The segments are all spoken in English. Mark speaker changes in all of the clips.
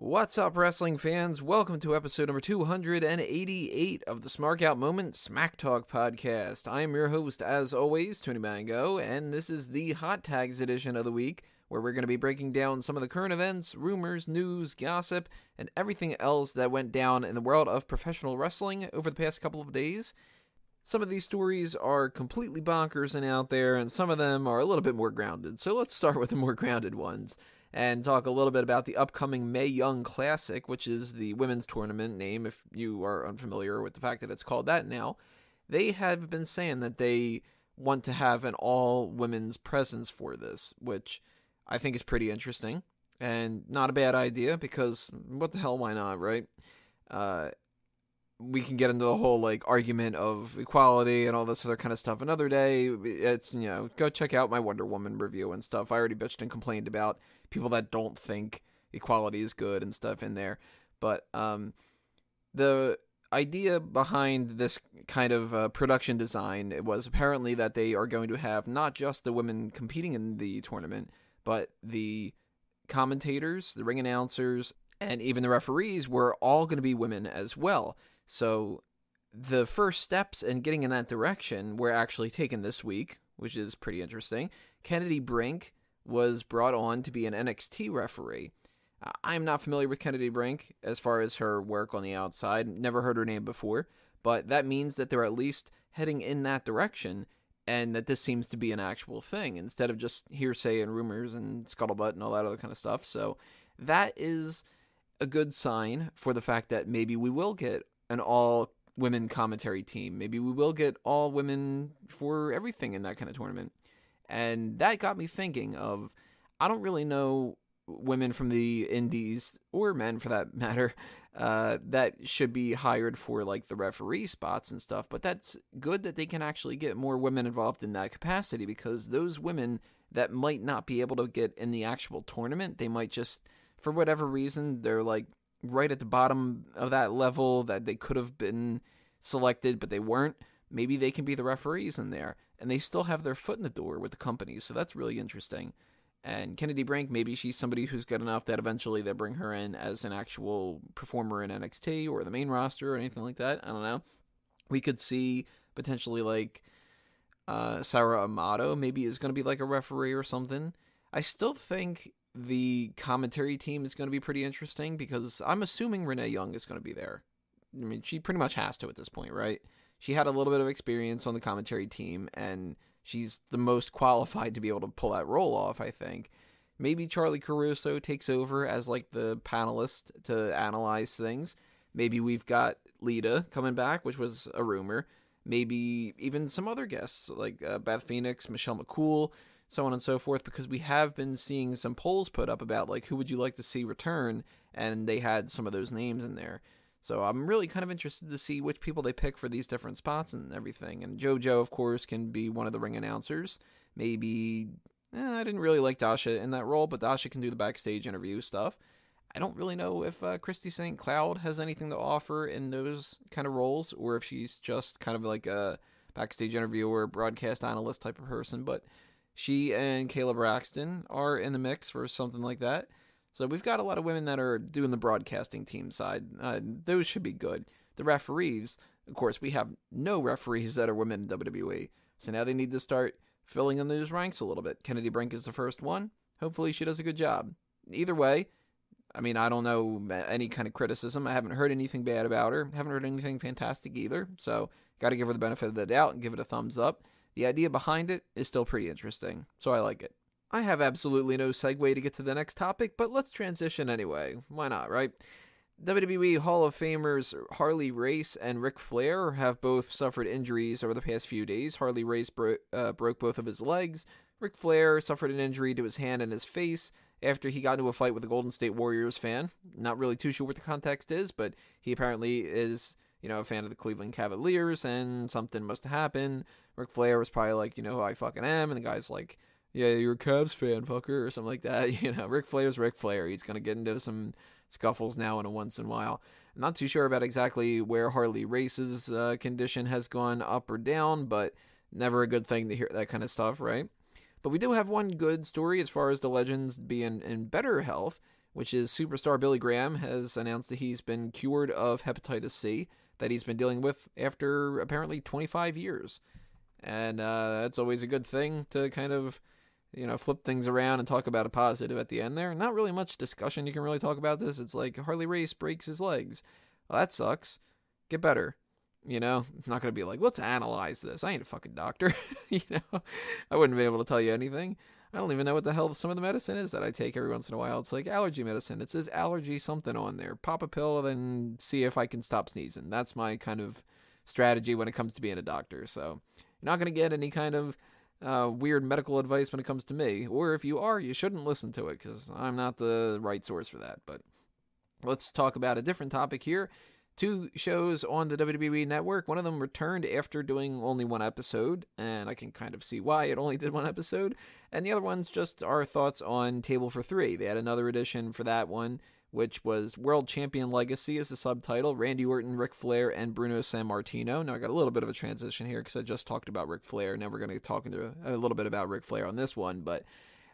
Speaker 1: What's up, wrestling fans? Welcome to episode number 288 of the Smark Out Moment Smack Talk podcast. I am your host, as always, Tony Mango, and this is the Hot Tags edition of the week, where we're going to be breaking down some of the current events, rumors, news, gossip, and everything else that went down in the world of professional wrestling over the past couple of days. Some of these stories are completely bonkers and out there, and some of them are a little bit more grounded. So let's start with the more grounded ones and talk a little bit about the upcoming Mae Young Classic, which is the women's tournament name, if you are unfamiliar with the fact that it's called that now. They have been saying that they want to have an all-women's presence for this, which I think is pretty interesting, and not a bad idea, because what the hell, why not, right? We can get into the whole, argument of equality and all this other kind of stuff another day. It's, go check out my Wonder Woman review and stuff. I already bitched and complained about people that don't think equality is good and stuff in there. But the idea behind this kind of production design, it was apparently that they are going to have not just the women competing in the tournament, but the commentators, the ring announcers, and even the referees were all going to be women as well. So the first steps in getting in that direction were actually taken this week, which is pretty interesting. Kennedy Brink was brought on to be an NXT referee. I'm not familiar with Kennedy Brink as far as her work on the outside. Never heard her name before, but that means that they're at least heading in that direction and that this seems to be an actual thing instead of just hearsay and rumors and scuttlebutt and all that other kind of stuff. So that is a good sign for the fact that maybe we will get an all-women commentary team. Maybe we will get all women for everything in that kind of tournament. And that got me thinking of, I don't really know women from the indies, or men for that matter, that should be hired for the referee spots and stuff, but that's good that they can actually get more women involved in that capacity, because those women that might not be able to get in the actual tournament, they might just, for whatever reason, they're right at the bottom of that level that they could have been selected, but they weren't. Maybe they can be the referees in there, and they still have their foot in the door with the company, so that's really interesting. And Kennedy Brink, maybe she's somebody who's good enough that eventually they bring her in as an actual performer in NXT or the main roster or anything like that. I don't know. We could see potentially Sarah Amato maybe is going to be a referee or something. I still think the commentary team is going to be pretty interesting, because I'm assuming Renee Young is going to be there. I mean, she pretty much has to at this point, right? She had a little bit of experience on the commentary team, and she's the most qualified to be able to pull that role off, I think. Maybe Charlie Caruso takes over as the panelist to analyze things. Maybe we've got Lita coming back, which was a rumor. Maybe even some other guests like Beth Phoenix, Michelle McCool, so on and so forth, because we have been seeing some polls put up about who would you like to see return, and they had some of those names in there. So I'm really kind of interested to see which people they pick for these different spots and everything. And JoJo, of course, can be one of the ring announcers. Maybe, I didn't really like Dasha in that role, but Dasha can do the backstage interview stuff. I don't really know if Christy St. Cloud has anything to offer in those kind of roles, or if she's just kind of a backstage interviewer, broadcast analyst type of person, but she and Kayla Braxton are in the mix for something like that. So we've got a lot of women that are doing the broadcasting team side. Those should be good. The referees, of course, we have no referees that are women in WWE. So now they need to start filling in those ranks a little bit. Kennedy Brink is the first one. Hopefully she does a good job. Either way, I mean, I don't know any kind of criticism. I haven't heard anything bad about her. Haven't heard anything fantastic either. So got to give her the benefit of the doubt and give it a thumbs up. The idea behind it is still pretty interesting, so I like it. I have absolutely no segue to get to the next topic, but let's transition anyway. Why not, right? WWE Hall of Famers Harley Race and Ric Flair have both suffered injuries over the past few days. Harley Race broke both of his legs. Ric Flair suffered an injury to his hand and his face after he got into a fight with a Golden State Warriors fan. Not really too sure what the context is, but he apparently is, a fan of the Cleveland Cavaliers, and something must have happened. Ric Flair was probably like, you know who I fucking am, and the guy's like, yeah, you're a Cavs fan, fucker, or something like that. Ric Flair's Ric Flair. He's going to get into some scuffles now and once in a while. I'm not too sure about exactly where Harley Race's condition has gone up or down, but never a good thing to hear that kind of stuff, right? But we do have one good story as far as the legends being in better health. which is superstar Billy Graham has announced that he's been cured of hepatitis C that he's been dealing with after apparently 25 years. And that's always a good thing to kind of, flip things around and talk about a positive at the end there. Not really much discussion you can really talk about this. It's like Harley Race breaks his legs. Well, that sucks. Get better. I'm not going to be like, let's analyze this. I ain't a fucking doctor. I wouldn't be able to tell you anything. I don't even know what the hell some of the medicine is that I take every once in a while. It's like allergy medicine. It says allergy something on there. Pop a pill, then see if I can stop sneezing. That's my kind of strategy when it comes to being a doctor. So you're not going to get any kind of weird medical advice when it comes to me. Or if you are, you shouldn't listen to it because I'm not the right source for that. But let's talk about a different topic here. 2 shows on the WWE Network. One of them returned after doing only 1 episode, and I can kind of see why it only did 1 episode. And the other one's just our thoughts on Table for 3. They had another edition for that one, which was World Champion Legacy as the subtitle. Randy Orton, Ric Flair, and Bruno Sammartino. Now, I got a little bit of a transition here because I just talked about Ric Flair. Now we're going to talk a little bit about Ric Flair on this one, but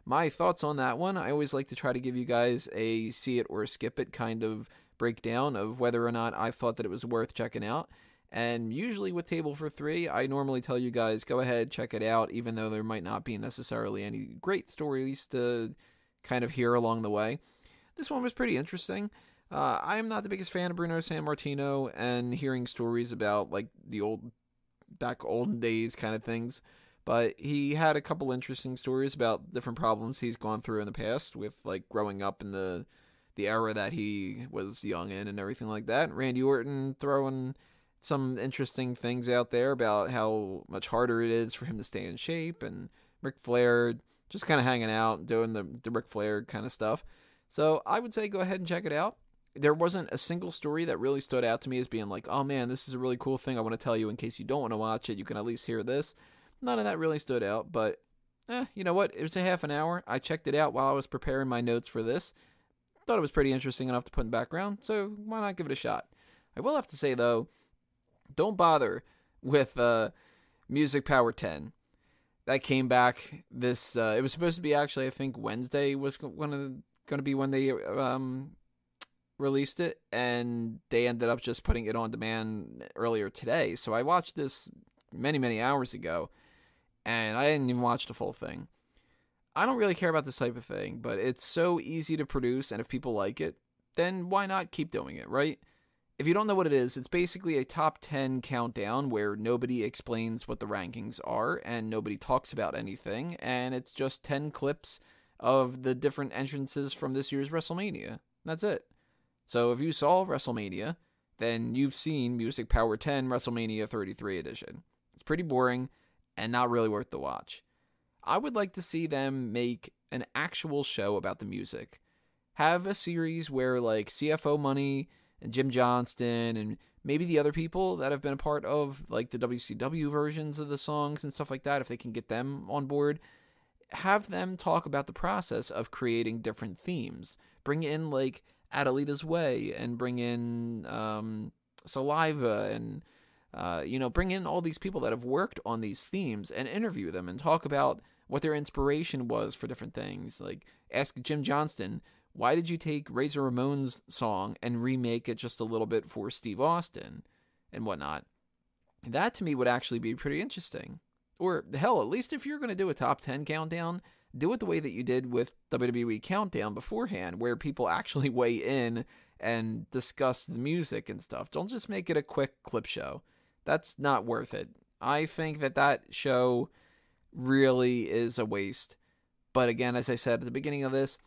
Speaker 1: my thoughts on that one, I always like to try to give you guys a see it or skip it kind of breakdown of whether or not I thought that it was worth checking out. And usually with Table for 3, I normally tell you guys, go ahead, check it out, even though there might not be necessarily any great stories to kind of hear along the way. This one was pretty interesting. I am not the biggest fan of Bruno Sammartino, and hearing stories about like the olden days kind of things, but he had a couple interesting stories about different problems he's gone through in the past with like growing up in the era that he was young in and everything like that. Randy Orton throwing some interesting things out there about how much harder it is for him to stay in shape, and Ric Flair just kind of hanging out, doing the Ric Flair kind of stuff. So I would say go ahead and check it out. There wasn't a single story that really stood out to me as being like, oh man, this is a really cool thing I want to tell you in case you don't want to watch it. You can at least hear this. None of that really stood out, but you know what? It was a half an hour. I checked it out while I was preparing my notes for this. Thought it was pretty interesting enough to put in the background, so why not give it a shot? I will have to say, though, don't bother with Music Power 10. That came back this, it was supposed to be actually, I think Wednesday was going to be when they released it, and they ended up just putting it on demand earlier today. So I watched this many, many hours ago, and I didn't even watch the full thing. I don't really care about this type of thing, but it's so easy to produce, and if people like it, then why not keep doing it, right? If you don't know what it is, it's basically a top 10 countdown where nobody explains what the rankings are, and nobody talks about anything, and it's just 10 clips of the different entrances from this year's WrestleMania. That's it. So if you saw WrestleMania, then you've seen Music Power 10 WrestleMania 33 edition. It's pretty boring, and not really worth the watch. I would like to see them make an actual show about the music. Have a series where like CFO Money and Jim Johnston and maybe the other people that have been a part of like the WCW versions of the songs and stuff like that, if they can get them on board, have them talk about the process of creating different themes. Bring in like Adelita's Way and bring in Saliva and bring in all these people that have worked on these themes and interview them and talk about what their inspiration was for different things. Like, ask Jim Johnston, why did you take Razor Ramon's song and remake it just a little bit for Steve Austin and whatnot? That, to me, would actually be pretty interesting. Or, hell, at least if you're going to do a top 10 countdown, do it the way that you did with WWE Countdown beforehand, where people actually weigh in and discuss the music and stuff. Don't just make it a quick clip show. That's not worth it. I think that show really is a waste. But again, as I said at the beginning of this,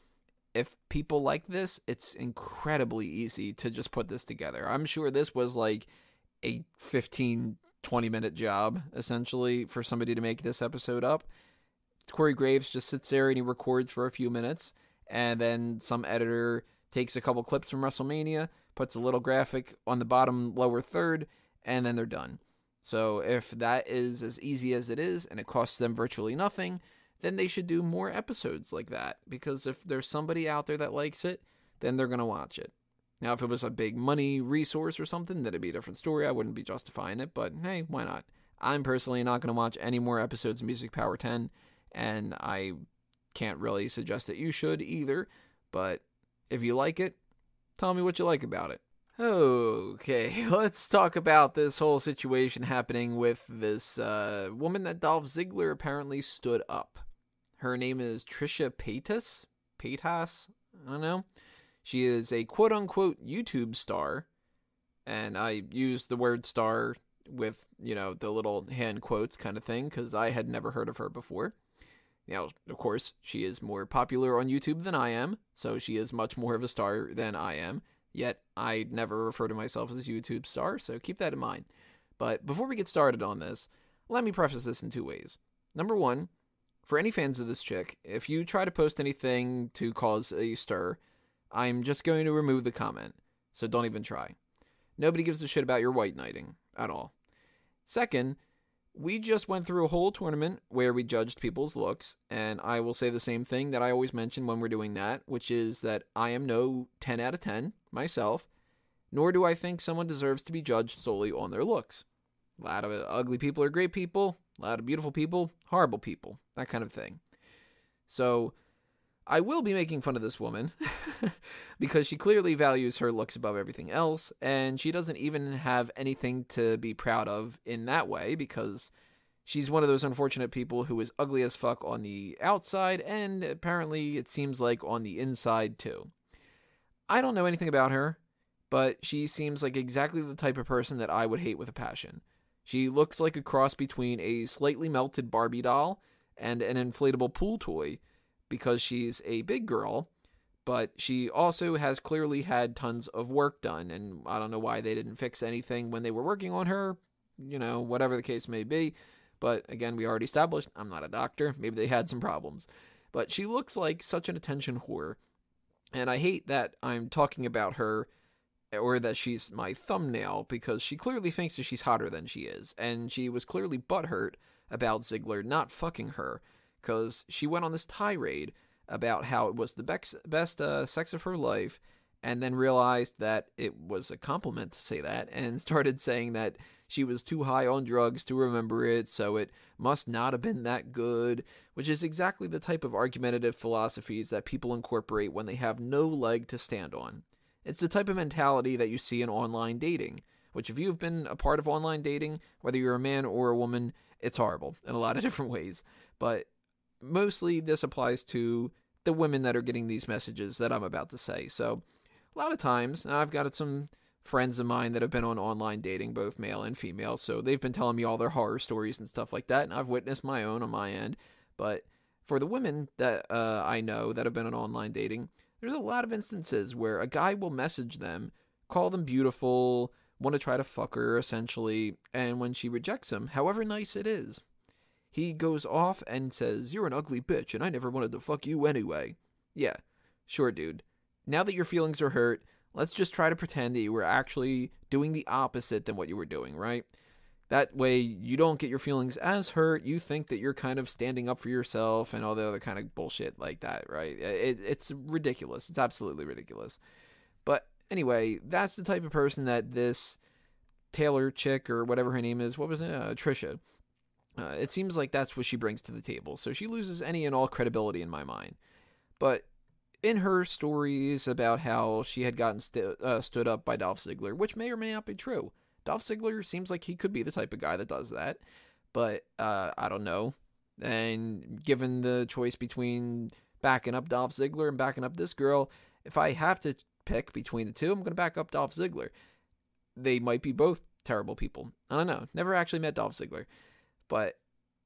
Speaker 1: if people like this, it's incredibly easy to just put this together. I'm sure this was like a 15, 20-minute job, essentially, for somebody to make this episode up. Corey Graves just sits there and he records for a few minutes, and then some editor takes a couple clips from WrestleMania, puts a little graphic on the bottom lower third, and then they're done. So if that is as easy as it is and it costs them virtually nothing, then they should do more episodes like that. Because if there's somebody out there that likes it, then they're going to watch it. Now, if it was a big money resource or something, that'd be a different story. I wouldn't be justifying it, but hey, why not? I'm personally not going to watch any more episodes of Music Power 10, and I can't really suggest that you should either. But If you like it, tell me what you like about it. Okay, let's talk about this whole situation happening with this woman that Dolph Ziggler apparently stood up. Her name is Trisha Paytas? Paytas? I don't know. She is a quote-unquote YouTube star, and I use the word star with, the little hand quotes kind of thing, because I had never heard of her before. Now, of course, she is more popular on YouTube than I am, so she is much more of a star than I am. Yet, I never refer to myself as a YouTube star, so keep that in mind. But before we get started on this, let me preface this in two ways. Number one, for any fans of this chick, if you try to post anything to cause a stir, I'm just going to remove the comment, so don't even try. Nobody gives a shit about your white knighting at all. Second, we just went through a whole tournament where we judged people's looks, and I will say the same thing that I always mention when we're doing that, which is that I am no 10 out of 10 myself, nor do I think someone deserves to be judged solely on their looks. A lot of ugly people are great people, a lot of beautiful people, horrible people, that kind of thing. So, I will be making fun of this woman because she clearly values her looks above everything else, and she doesn't even have anything to be proud of in that way because she's one of those unfortunate people who is ugly as fuck on the outside, and apparently it seems like on the inside too. I don't know anything about her, but she seems like exactly the type of person that I would hate with a passion. She looks like a cross between a slightly melted Barbie doll and an inflatable pool toy, because she's a big girl, but she also has clearly had tons of work done, and I don't know why they didn't fix anything when they were working on her, whatever the case may be. But again, we already established I'm not a doctor. Maybe they had some problems. But she looks like such an attention whore, and I hate that I'm talking about her or that she's my thumbnail, because she clearly thinks that she's hotter than she is, and she was clearly butthurt about Ziggler not fucking her, because she went on this tirade about how it was the best sex of her life, and then realized that it was a compliment to say that, and started saying that she was too high on drugs to remember it, so it must not have been that good, which is exactly the type of argumentative philosophies that people incorporate when they have no leg to stand on. It's the type of mentality that you see in online dating, which if you've been a part of online dating, whether you're a man or a woman, it's horrible in a lot of different ways. But mostly this applies to the women that are getting these messages that I'm about to say. So a lot of times, and I've got some friends of mine that have been on online dating, both male and female, so they've been telling me all their horror stories and stuff like that, and I've witnessed my own on my end. But for the women that I know that have been on online dating, there's a lot of instances where a guy will message them, call them beautiful, want to try to fuck her, essentially, and when she rejects him, however nice it is, he goes off and says, "You're an ugly bitch, and I never wanted to fuck you anyway." Yeah, sure, dude. Now that your feelings are hurt, let's just try to pretend that you were actually doing the opposite than what you were doing, right? That way, you don't get your feelings as hurt. You think that you're kind of standing up for yourself and all the other kind of bullshit like that, right? It's ridiculous. It's absolutely ridiculous. But anyway, that's the type of person that this Taylor chick, or whatever her name is, what was it? Trisha. It seems like that's what she brings to the table. So she loses any and all credibility in my mind. But in her stories about how she had gotten stood up by Dolph Ziggler, which may or may not be true. Dolph Ziggler seems like he could be the type of guy that does that. But I don't know. And given the choice between backing up Dolph Ziggler and backing up this girl, if I have to pick between the two, I'm going to back up Dolph Ziggler. They might be both terrible people. I don't know. Never actually met Dolph Ziggler. But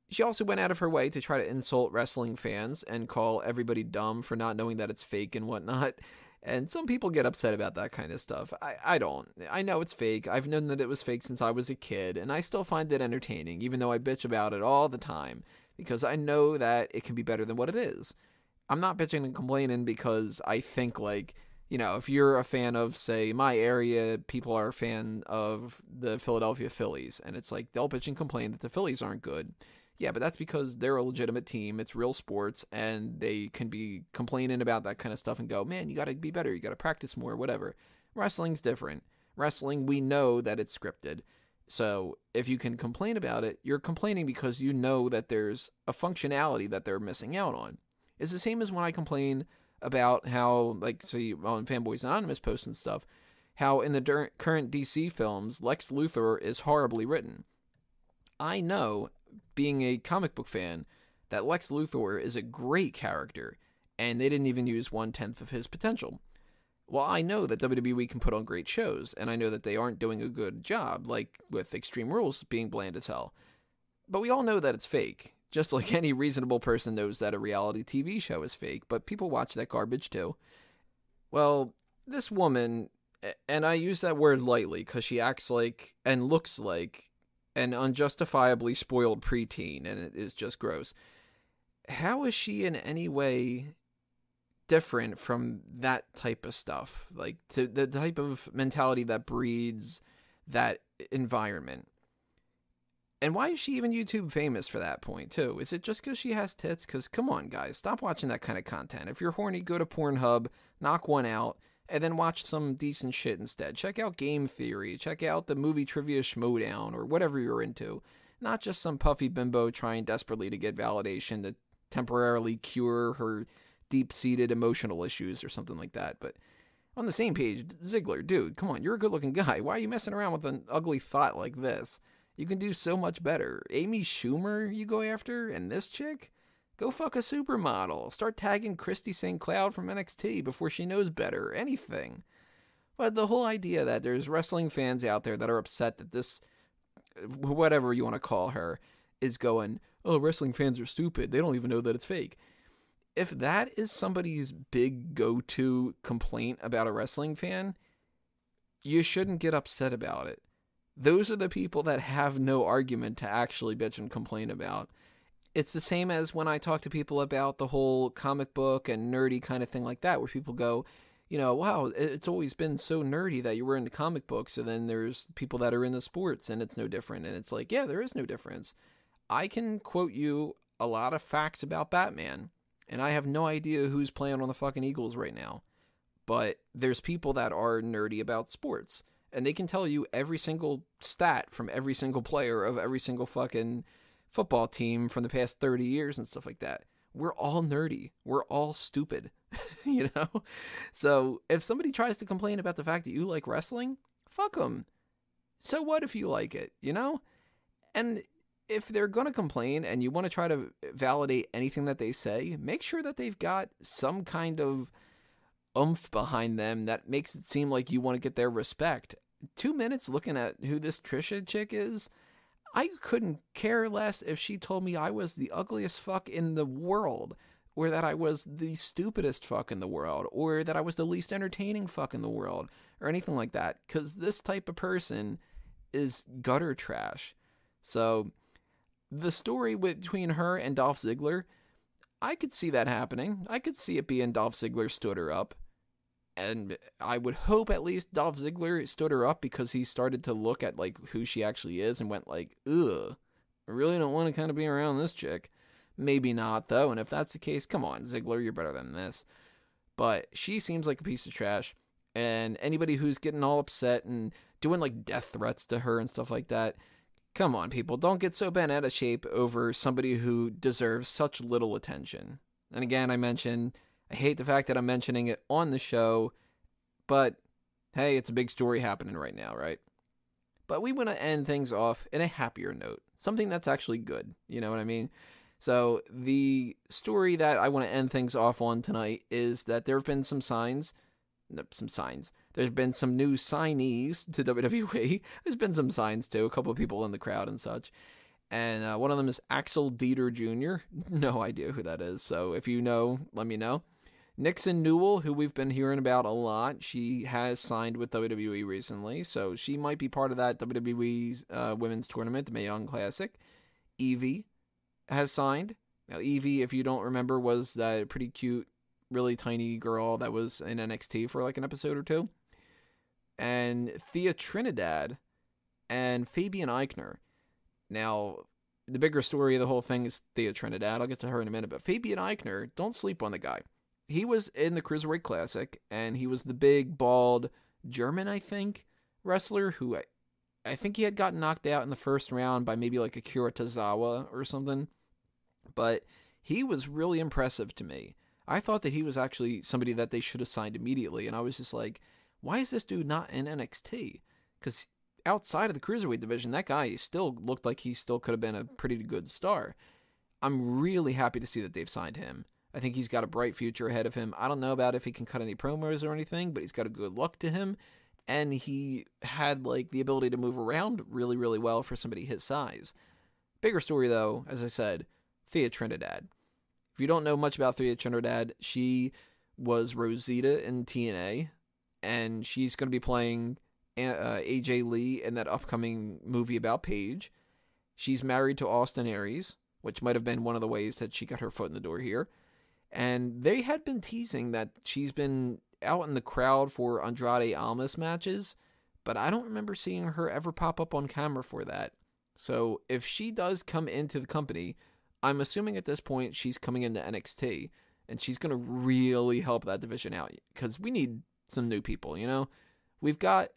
Speaker 1: she also went out of her way to try to insult wrestling fans and call everybody dumb for not knowing that it's fake and whatnot. And some people get upset about that kind of stuff. I don't. I know it's fake. I've known that it was fake since I was a kid, and I still find it entertaining, even though I bitch about it all the time, because I know that it can be better than what it is. I'm not bitching and complaining because I think, like, if you're a fan of, say, my area, people are a fan of the Philadelphia Phillies, and it's like they'll bitch and complain that the Phillies aren't good. Yeah, but that's because they're a legitimate team. It's real sports, and they can be complaining about that kind of stuff and go, man, you got to be better. You got to practice more, whatever. Wrestling's different. Wrestling, we know that it's scripted. So if you can complain about it, you're complaining because you know that there's a functionality that they're missing out on. It's the same as when I complain about how, like, so you, on Fanboys Anonymous posts and stuff, how in the current DC films, Lex Luthor is horribly written. I know, being a comic book fan, that Lex Luthor is a great character, and they didn't even use 1/10 of his potential. Well, I know that WWE can put on great shows, and I know that they aren't doing a good job, like with Extreme Rules being bland as hell. But we all know that it's fake, just like any reasonable person knows that a reality TV show is fake, but people watch that garbage too. Well, this woman, and I use that word lightly because she acts like and looks like an unjustifiably spoiled preteen, and it is just gross. How is she in any way different from that type of stuff, like to the type of mentality that breeds that environment? And why is she even YouTube famous for that point too? Is it just because she has tits? Because come on, guys, stop watching that kind of content. If you're horny, go to Pornhub, knock one out, and then watch some decent shit instead. Check out Game Theory, check out the Movie Trivia Schmodown, or whatever you're into. Not just some puffy bimbo trying desperately to get validation to temporarily cure her deep-seated emotional issues or something like that. But on the same page, Ziggler, dude, come on, you're a good-looking guy. Why are you messing around with an ugly thought like this? You can do so much better. Amy Schumer you go after, and this chick? Go fuck a supermodel. Start tagging Christy St. Cloud from NXT before she knows better. Anything. But the whole idea that there's wrestling fans out there that are upset that this, whatever you want to call her, is going, oh, wrestling fans are stupid. They don't even know that it's fake. If that is somebody's big go-to complaint about a wrestling fan, you shouldn't get upset about it. Those are the people that have no argument to actually bitch and complain about. It's the same as when I talk to people about the whole comic book and nerdy kind of thing like that, where people go, you know, wow, it's always been so nerdy that you were into comic books, and then there's people that are into sports and it's no different. And it's like, yeah, there is no difference. I can quote you a lot of facts about Batman, and I have no idea who's playing on the fucking Eagles right now. But there's people that are nerdy about sports, and they can tell you every single stat from every single player of every single fucking football team from the past 30 years and stuff like that. We're all nerdy. We're all stupid, you know? So if somebody tries to complain about the fact that you like wrestling, fuck them. So what if you like it, you know? And if they're going to complain and you want to try to validate anything that they say, make sure that they've got some kind of oomph behind them that makes it seem like you want to get their respect. 2 minutes looking at who this Trisha chick is, I couldn't care less if she told me I was the ugliest fuck in the world, or that I was the stupidest fuck in the world, or that I was the least entertaining fuck in the world, or anything like that, because this type of person is gutter trash. So the story between her and Dolph Ziggler, I could see that happening. I could see it being Dolph Ziggler stood her up. And I would hope at least Dolph Ziggler stood her up because he started to look at like who she actually is and went like, ugh, I really don't want to kind of be around this chick. Maybe not though. And if that's the case, come on, Ziggler, you're better than this. But she seems like a piece of trash. And anybody who's getting all upset and doing like death threats to her and stuff like that, come on, people, don't get so bent out of shape over somebody who deserves such little attention. And again, I hate the fact that I'm mentioning it on the show, but hey, it's a big story happening right now, right? But we want to end things off in a happier note, something that's actually good, you know what I mean? So the story that I want to end things off on tonight is that there have been there's been some new signees to WWE. There's been some signs too, a couple of people in the crowd and such. And one of them is Axel Dieter Jr. No idea who that is. So if you know, let me know. Nixon Newell, who we've been hearing about a lot, she has signed with WWE recently. So she might be part of that WWE women's tournament, the Mae Young Classic. Evie has signed. Now, Evie, if you don't remember, was that pretty cute, really tiny girl that was in NXT for like an episode or two. And Thea Trinidad and Fabian Eichner. Now, the bigger story of the whole thing is Thea Trinidad. I'll get to her in a minute. But Fabian Eichner, don't sleep on the guy. He was in the Cruiserweight Classic, and he was the big, bald German, I think, wrestler who I think he had gotten knocked out in the first round by maybe like Akira Tozawa or something. But he was really impressive to me. I thought that he was actually somebody that they should have signed immediately, and I was just like, why is this dude not in NXT? Because outside of the Cruiserweight division, that guy still looked like he still could have been a pretty good star. I'm really happy to see that they've signed him. I think he's got a bright future ahead of him. I don't know about if he can cut any promos or anything, but he's got a good look to him. And he had like the ability to move around really, really well for somebody his size. Bigger story though, as I said, Thea Trinidad. If you don't know much about Thea Trinidad, she was Rosita in TNA, and she's going to be playing AJ Lee in that upcoming movie about Paige. She's married to Austin Aries, which might have been one of the ways that she got her foot in the door here. And they had been teasing that she's been out in the crowd for Andrade Almas matches, but I don't remember seeing her ever pop up on camera for that. So if she does come into the company, I'm assuming at this point she's coming into NXT, and she's going to really help that division out, because we need some new people, you know? We've got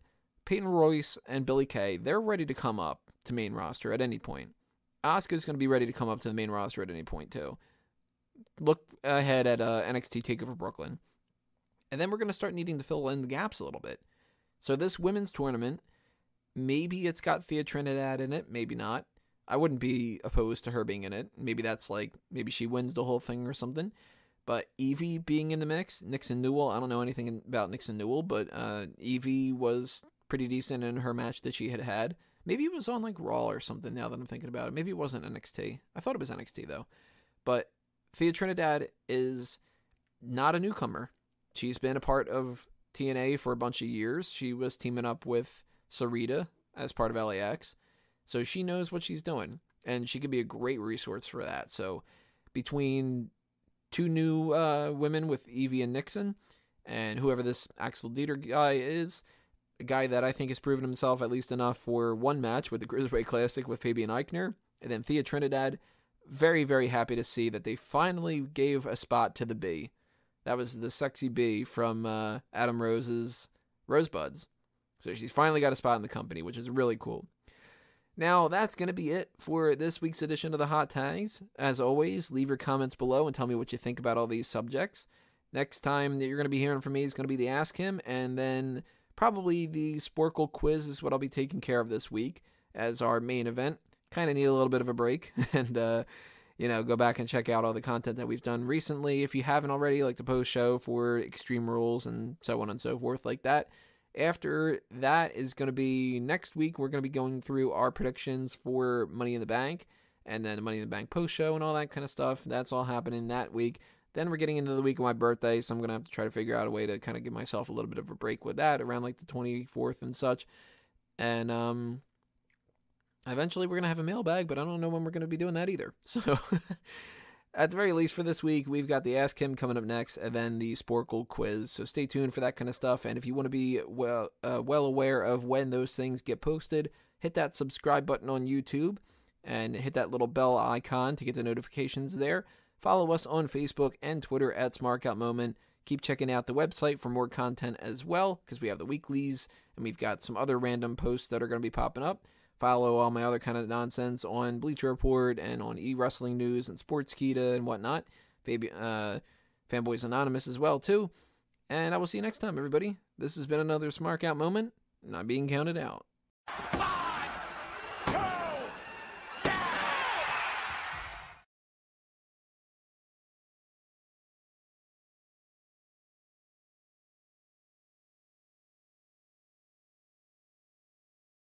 Speaker 1: Peyton Royce and Billie Kay. They're ready to come up to main roster at any point. Asuka's going to be ready to come up to the main roster at any point, too. Look ahead at NXT TakeOver Brooklyn. And then we're going to start needing to fill in the gaps a little bit. So this women's tournament, maybe it's got Thea Trinidad in it, maybe not. I wouldn't be opposed to her being in it. Maybe that's like, maybe she wins the whole thing or something. But Evie being in the mix, Nixon Newell, I don't know anything about Nixon Newell, but Evie was pretty decent in her match that she had. Maybe it was on like Raw or something now that I'm thinking about it. Maybe it wasn't NXT. I thought it was NXT though. But Thea Trinidad is not a newcomer. She's been a part of TNA for a bunch of years. She was teaming up with Sarita as part of LAX. So she knows what she's doing, and she could be a great resource for that. So between two new women with Evie and Nixon, and whoever this Axel Dieter guy is, a guy that I think has proven himself at least enough for one match with the Cruiserweight Classic with Fabian Eichner, and then Thea Trinidad, very, very happy to see that they finally gave a spot to the Bee. That was the sexy Bee from Adam Rose's Rosebuds. So she's finally got a spot in the company, which is really cool. Now, that's going to be it for this week's edition of the Hot Tags. As always, leave your comments below and tell me what you think about all these subjects. Next time that you're going to be hearing from me is going to be the Ask Him, and then probably the Sporkle quiz is what I'll be taking care of this week as our main event. Kind of need a little bit of a break and, go back and check out all the content that we've done recently. If you haven't already, like the post show for Extreme Rules and so on and so forth like that. After that is going to be next week. We're going to be going through our predictions for Money in the Bank and then Money in the Bank post show and all that kind of stuff. That's all happening that week. Then we're getting into the week of my birthday, so I'm going to have to try to figure out a way to kind of give myself a little bit of a break with that around like the 24th and such. And eventually we're going to have a mailbag, but I don't know when we're going to be doing that either. So at the very least for this week, we've got the Ask Him coming up next, and then the Sporkle quiz. So stay tuned for that kind of stuff. And if you want to be well aware of when those things get posted, hit that subscribe button on YouTube and hit that little bell icon to get the notifications there. Follow us on Facebook and Twitter at SmarkOutMoment. Keep checking out the website for more content as well, because we have the weeklies and we've got some other random posts that are going to be popping up. Follow all my other kind of nonsense on Bleacher Report and on eWrestling News and Sportskeeda and whatnot. Fanboys Anonymous as well, too. And I will see you next time, everybody. This has been another Smark Out Moment, not being counted out.